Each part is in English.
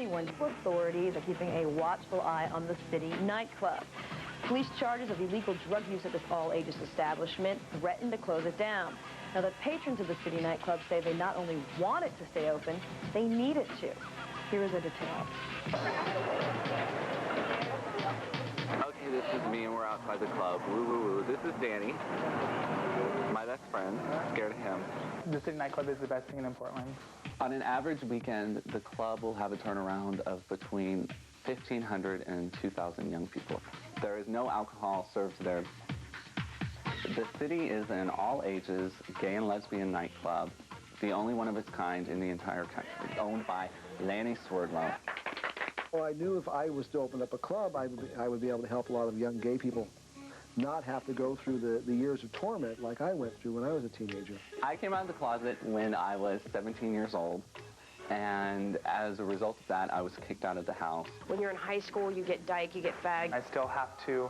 2021. Authorities are keeping a watchful eye on the City Nightclub. Police charges of illegal drug use at this all-ages establishment threatened to close it down. Now, the patrons of the City Nightclub say they not only want it to stay open, they need it to. Here are the details. Okay, this is me, and we're outside the club. Woo, woo, woo. This is Danny, my best friend. Scared of him. The City Nightclub is the best thing in Portland. On an average weekend, the club will have a turnaround of between 1,500 and 2,000 young people. There is no alcohol served there. The City is an all-ages gay and lesbian nightclub, the only one of its kind in the entire country, owned by Lanny Swerdlow. Well, I knew if I was to open up a club, I would be able to help a lot of young gay people not have to go through the years of torment like I went through when I was a teenager. I came out of the closet when I was 17 years old, and as a result of that, I was kicked out of the house. When you're in high school, you get dyke, you get fagged. I still have to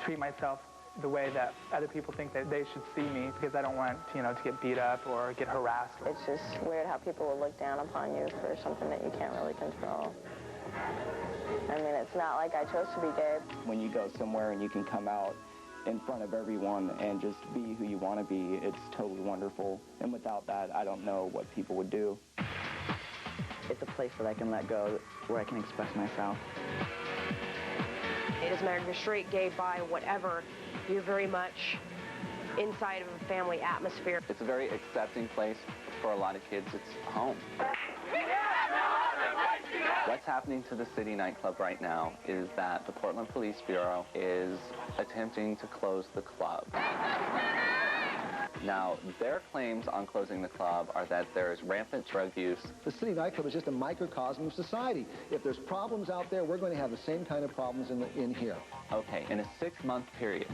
treat myself the way that other people think that they should see me, because I don't want, to get beat up or get harassed. It's just weird how people will look down upon you for something that you can't really control. I mean, it's not like I chose to be gay. When you go somewhere and you can come out in front of everyone and just be who you want to be, it's totally wonderful. And without that, I don't know what people would do. It's a place that I can let go, where I can express myself. It doesn't matter if you're straight, gay, bi, whatever, you're very much inside of a family atmosphere. It's a very accepting place for a lot of kids. It's home. What's happening to the City Nightclub right now is that the Portland Police Bureau is attempting to close the club. Now, their claims on closing the club are that there is rampant drug use. The City Nightclub is just a microcosm of society. If there's problems out there, we're going to have the same kind of problems in here. Okay, in a 6-month period,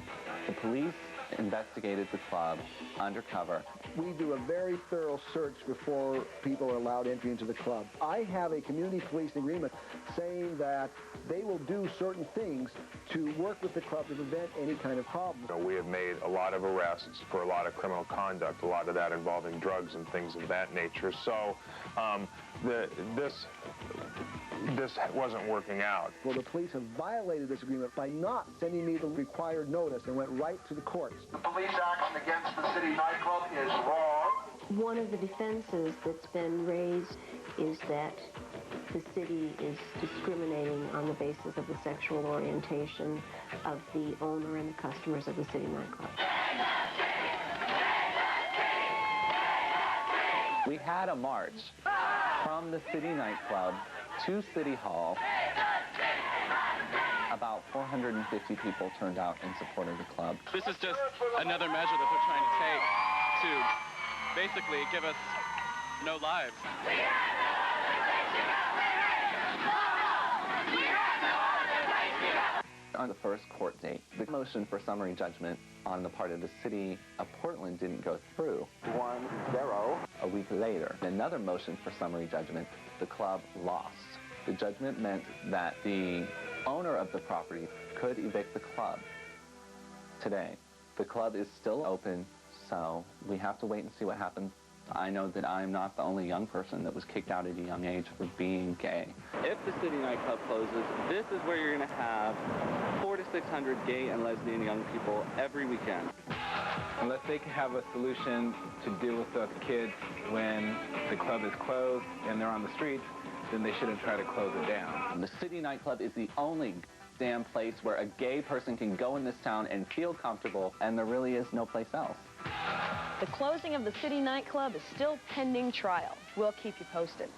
the police investigated the club undercover. We do a very thorough search before people are allowed entry into the club. I have a community police agreement saying that they will do certain things to work with the club to prevent any kind of problem. We have made a lot of arrests for a lot of criminal conduct, a lot of that involving drugs and things of that nature. So this wasn't working out. Well, the police have violated this agreement by not sending me the required notice and went right to the courts. The police action against the City Nightclub is wrong. One of the defenses that's been raised is that the city is discriminating on the basis of the sexual orientation of the owner and the customers of the City Nightclub. We had a march from the City Nightclub to City Hall. About 450 people turned out in support of the club. This is just another measure that they're trying to take to basically give us no lives. On the first court date, the motion for summary judgment on the part of the city of Portland didn't go through. 1-0. A week later, another motion for summary judgment, the club lost. The judgment meant that the owner of the property could evict the club. Today, the club is still open, so we have to wait and see what happens. I know that I'm not the only young person that was kicked out at a young age for being gay. If the City Nightclub closes, this is where you're going to have 400 to 600 gay and lesbian young people every weekend. Unless they can have a solution to deal with those kids when the club is closed and they're on the streets, then they shouldn't try to close it down. The City Nightclub is the only damn place where a gay person can go in this town and feel comfortable, and there really is no place else. The closing of the City Nightclub is still pending trial. We'll keep you posted.